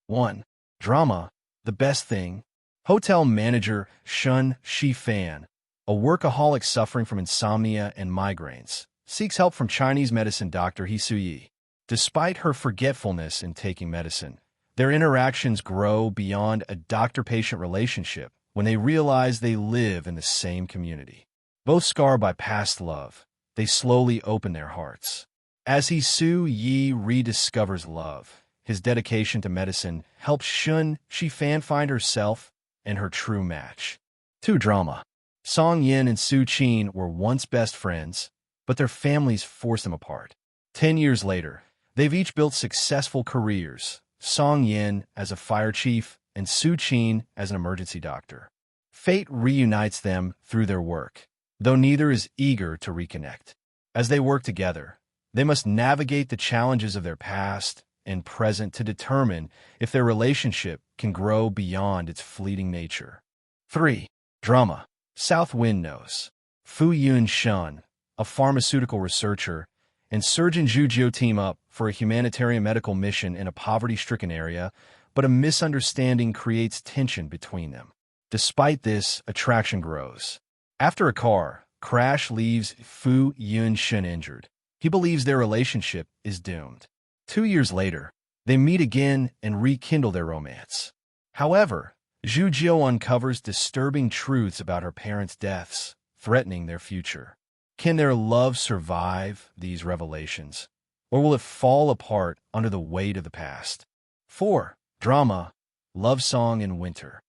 1. Drama. The best thing. Hotel manager Shun Shifan, a workaholic suffering from insomnia and migraines, seeks help from Chinese medicine doctor He Suyi. Despite her forgetfulness in taking medicine, their interactions grow beyond a doctor-patient relationship when they realize they live in the same community. Both scarred by past love, they slowly open their hearts. As He Suyi rediscovers love, his dedication to medicine helps Shun Shifan find herself and her true match. 2. Drama. Song Yin and Su Qin were once best friends, but their families forced them apart. 10 years later, they've each built successful careers, Song Yin as a fire chief and Su Qin as an emergency doctor. Fate reunites them through their work, though neither is eager to reconnect. As they work together, they must navigate the challenges of their past and present to determine if their relationship can grow beyond its fleeting nature. 3. Drama. South Wind knows. Fu Yun Shun, a pharmaceutical researcher, and Surgeon Zhu Jiu team up for a humanitarian medical mission in a poverty-stricken area, but a misunderstanding creates tension between them. Despite this, attraction grows. After a car crash leaves Fu Yun Shun injured, he believes their relationship is doomed. 2 years later, they meet again and rekindle their romance. However, Zhu Jiu uncovers disturbing truths about her parents' deaths, threatening their future. Can their love survive these revelations, or will it fall apart under the weight of the past? 4. Drama. Love Song in Winter.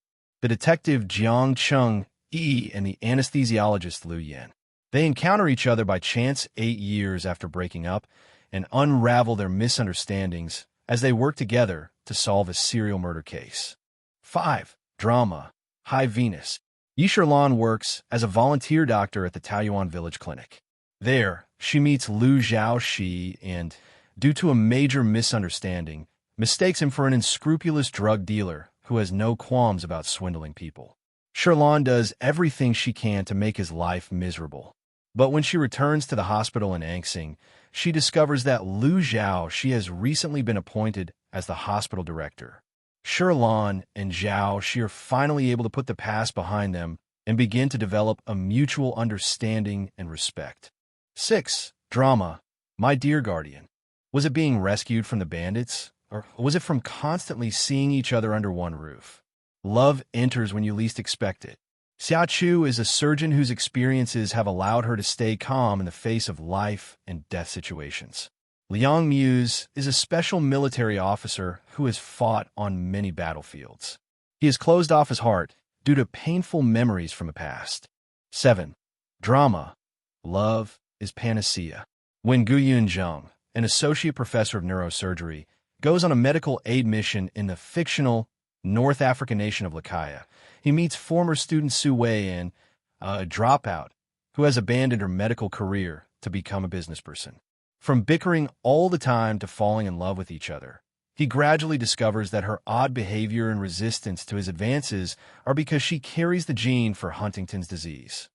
The detective Jiang Chung Yi and the anesthesiologist Liu Yan. They encounter each other by chance 8 years after breaking up and unravel their misunderstandings as they work together to solve a serial murder case. 5. Drama. High Venus. Yi Sherlan works as a volunteer doctor at the Taoyuan Village Clinic. There, she meets Liu Zhaoxi and, due to a major misunderstanding, mistakes him for an unscrupulous drug dealer who has no qualms about swindling people. Sherlan does everything she can to make his life miserable. But when she returns to the hospital in Anxing, she discovers that Liu Zhaoxi has recently been appointed as the hospital director. Sherlan and Zhaoxi are finally able to put the past behind them and begin to develop a mutual understanding and respect. 6. Drama. My Dear Guardian. Was it being rescued from the bandits, or was it from constantly seeing each other under one roof? Love enters when you least expect it. Xia Chu is a surgeon whose experiences have allowed her to stay calm in the face of life and death situations. Liang Muse is a special military officer who has fought on many battlefields. He has closed off his heart due to painful memories from the past. 7. Drama. Love Is Panacea. When Guyun Zheng, an associate professor of neurosurgery, goes on a medical aid mission in the fictional North African nation of Lakaya, he meets former student Su Wei and a dropout who has abandoned her medical career to become a business person. From bickering all the time to falling in love with each other, he gradually discovers that her odd behavior and resistance to his advances are because she carries the gene for Huntington's disease.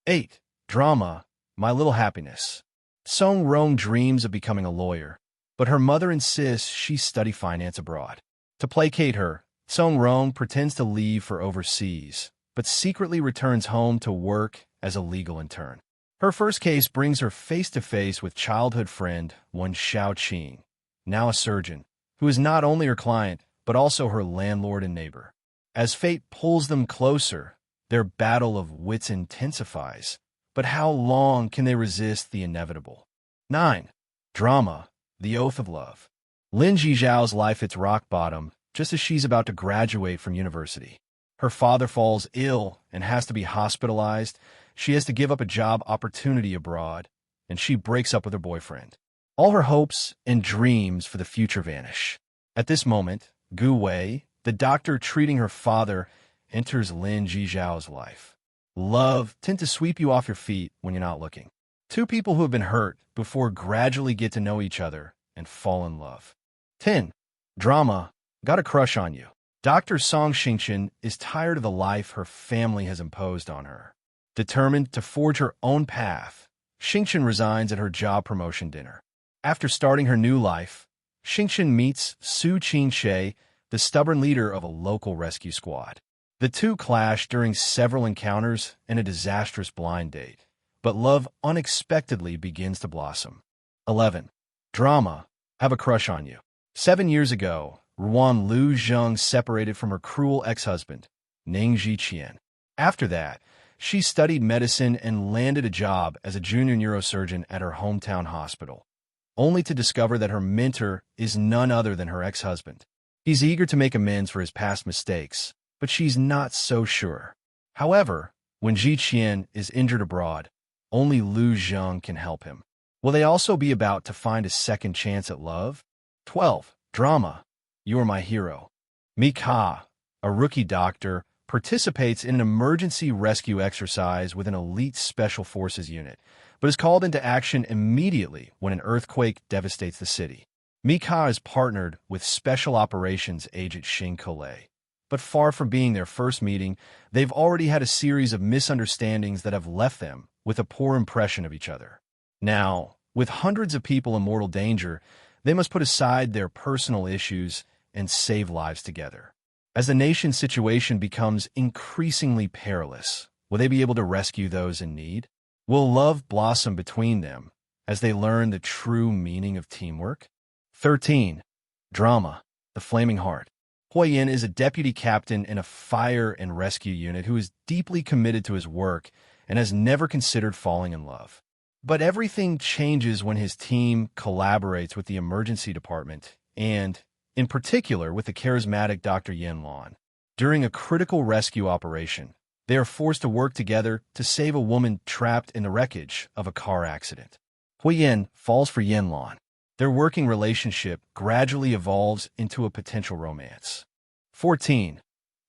8. Drama. My Little Happiness. Song Rong dreams of becoming a lawyer, but her mother insists she study finance abroad. To placate her, Song Rong pretends to leave for overseas, but secretly returns home to work as a legal intern. Her first case brings her face-to-face with childhood friend Wen Xiaoqing, now a surgeon, who is not only her client, but also her landlord and neighbor. As fate pulls them closer, their battle of wits intensifies. But how long can they resist the inevitable? 9. Drama. The Oath of Love. Lin Zhizhao's life hits rock bottom just as she's about to graduate from university. Her father falls ill and has to be hospitalized. She has to give up a job opportunity abroad, and she breaks up with her boyfriend. All her hopes and dreams for the future vanish. At this moment, Gu Wei, the doctor treating her father, enters Lin Zhizhao's life. Love tends to sweep you off your feet when you're not looking. Two people who have been hurt before gradually get to know each other and fall in love. 10. Drama. Got a crush on you. Dr. Song Xingchen is tired of the life her family has imposed on her. Determined to forge her own path, Xingchen resigns at her job promotion dinner. After starting her new life, Xingchen meets Su Qingche, the stubborn leader of a local rescue squad. The two clash during several encounters and a disastrous blind date, but love unexpectedly begins to blossom. 11. Drama. Have a crush on you. 7 years ago, Ruan Lu Zheng separated from her cruel ex-husband, Ning Jiqian. After that, she studied medicine and landed a job as a junior neurosurgeon at her hometown hospital, only to discover that her mentor is none other than her ex-husband. He's eager to make amends for his past mistakes, but she's not so sure. However, when Jiqian is injured abroad, only Lu Zheng can help him. Will they also be about to find a second chance at love? 12. Drama. You are my hero. Mika, a rookie doctor, participates in an emergency rescue exercise with an elite special forces unit, but is called into action immediately when an earthquake devastates the city. Mika is partnered with Special Operations Agent Xing Collet, but far from being their first meeting, they've already had a series of misunderstandings that have left them with a poor impression of each other. Now, with hundreds of people in mortal danger, they must put aside their personal issues and save lives together. As the nation's situation becomes increasingly perilous, will they be able to rescue those in need? Will love blossom between them as they learn the true meaning of teamwork? 13. Drama. The Flaming Heart. Huiyin is a deputy captain in a fire and rescue unit who is deeply committed to his work and has never considered falling in love. But everything changes when his team collaborates with the emergency department and, in particular, with the charismatic Dr. Yin Lan. During a critical rescue operation, they are forced to work together to save a woman trapped in the wreckage of a car accident. Huiyin falls for Yin Lan. Their working relationship gradually evolves into a potential romance. 14.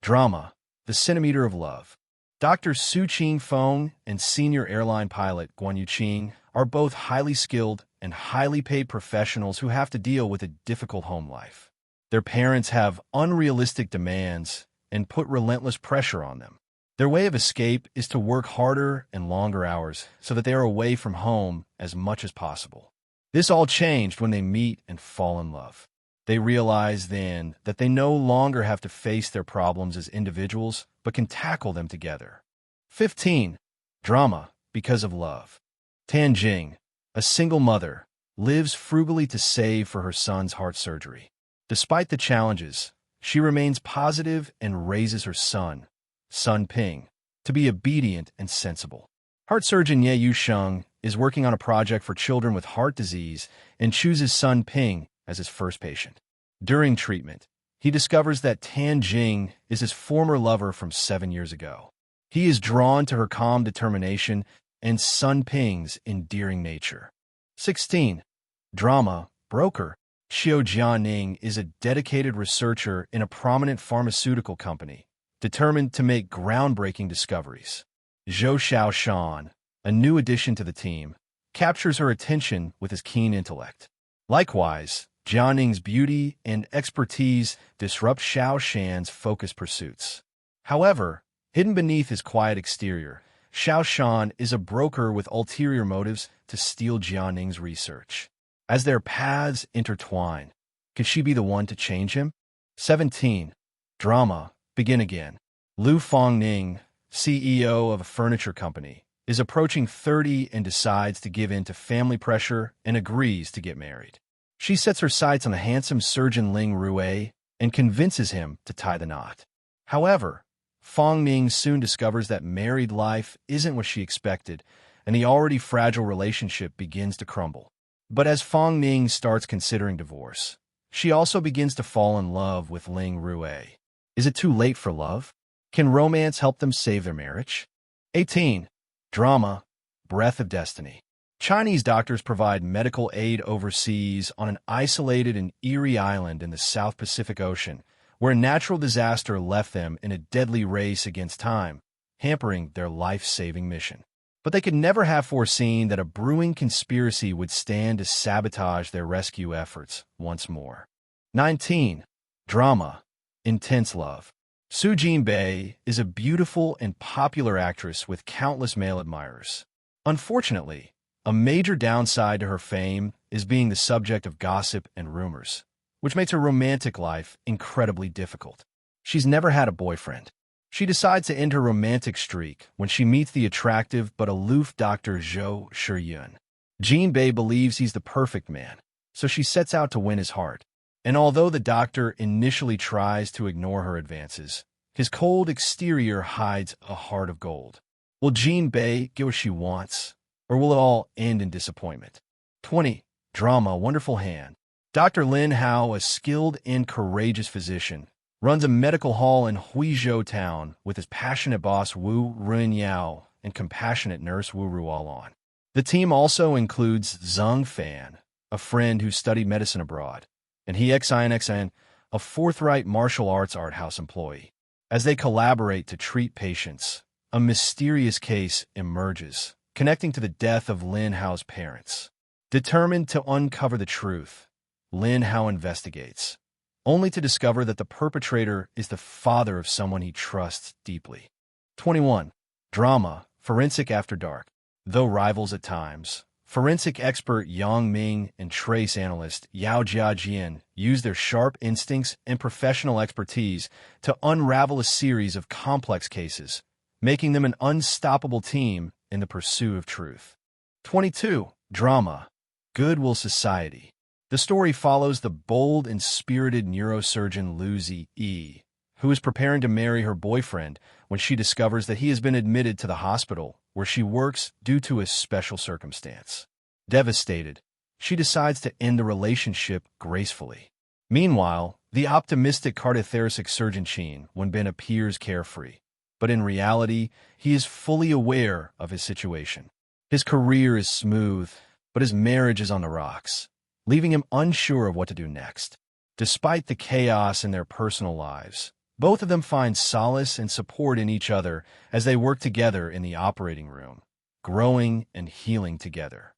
Drama. The Centimeter of Love. Dr. Su Qing Feng and senior airline pilot Guan Yuqing are both highly skilled and highly paid professionals who have to deal with a difficult home life. Their parents have unrealistic demands and put relentless pressure on them. Their way of escape is to work harder and longer hours so that they are away from home as much as possible. This all changed when they meet and fall in love. They realize then that they no longer have to face their problems as individuals, but can tackle them together. 15. Drama. Because of love. Tan Jing, a single mother, lives frugally to save for her son's heart surgery. Despite the challenges, she remains positive and raises her son, Sun Ping, to be obedient and sensible. Heart surgeon Ye Yusheng is working on a project for children with heart disease and chooses Sun Ping as his first patient. During treatment, he discovers that Tan Jing is his former lover from 7 years ago. He is drawn to her calm determination and Sun Ping's endearing nature. 16. Drama. Broker. Xiao Jianing is a dedicated researcher in a prominent pharmaceutical company, determined to make groundbreaking discoveries. Zhou Xiaoshan, a new addition to the team, captures her attention with his keen intellect. Likewise, Jianing's beauty and expertise disrupt Xiao Shan's focused pursuits. However, hidden beneath his quiet exterior, Xiao Shan is a broker with ulterior motives to steal Jianing's research. As their paths intertwine, could she be the one to change him? 17. Drama. Begin again. Lu Fangning, CEO of a furniture company, is approaching 30 and decides to give in to family pressure and agrees to get married. She sets her sights on the handsome surgeon Ling Rui and convinces him to tie the knot. However, Fang Ning soon discovers that married life isn't what she expected, and the already fragile relationship begins to crumble. But as Fang Ning starts considering divorce, she also begins to fall in love with Ling Rui. Is it too late for love? Can romance help them save their marriage? 18. Drama. Breath of Destiny. Chinese doctors provide medical aid overseas on an isolated and eerie island in the South Pacific Ocean, where a natural disaster left them in a deadly race against time, hampering their life-saving mission. But they could never have foreseen that a brewing conspiracy would stand to sabotage their rescue efforts once more. 19. Drama. Intense love. Su Jinbei is a beautiful and popular actress with countless male admirers. Unfortunately, a major downside to her fame is being the subject of gossip and rumors, which makes her romantic life incredibly difficult. She's never had a boyfriend. She decides to end her romantic streak when she meets the attractive but aloof Dr. Zhou Shiyun. Jinbei believes he's the perfect man, so she sets out to win his heart. And although the doctor initially tries to ignore her advances, his cold exterior hides a heart of gold. Will Jinbei get what she wants, or will it all end in disappointment? 20. Drama, Wonderful Hand. Dr. Lin Hao, a skilled and courageous physician, runs a medical hall in Huizhou town with his passionate boss Wu Runyao and compassionate nurse Wu Ruolan. The team also includes Zheng Fan, a friend who studied medicine abroad, and Xin, a forthright martial arts art house employee. As they collaborate to treat patients, a mysterious case emerges, connecting to the death of Lin Hao's parents. Determined to uncover the truth, Lin Hao investigates, only to discover that the perpetrator is the father of someone he trusts deeply. 21. Drama, Forensic After Dark. Though rivals at times, forensic expert Yang Ming and trace analyst Yao Jiajian use their sharp instincts and professional expertise to unravel a series of complex cases, making them an unstoppable team in the pursuit of truth. 22. Drama, Goodwill Society. The story follows the bold and spirited neurosurgeon Lu Ziyi, who is preparing to marry her boyfriend when she discovers that he has been admitted to the hospital where she works due to a special circumstance. Devastated, she decides to end the relationship gracefully. Meanwhile, the optimistic cardiothoracic surgeon Qin Wenbin appears carefree, but in reality, he is fully aware of his situation. His career is smooth, but his marriage is on the rocks, leaving him unsure of what to do next. Despite the chaos in their personal lives, both of them find solace and support in each other as they work together in the operating room, growing and healing together.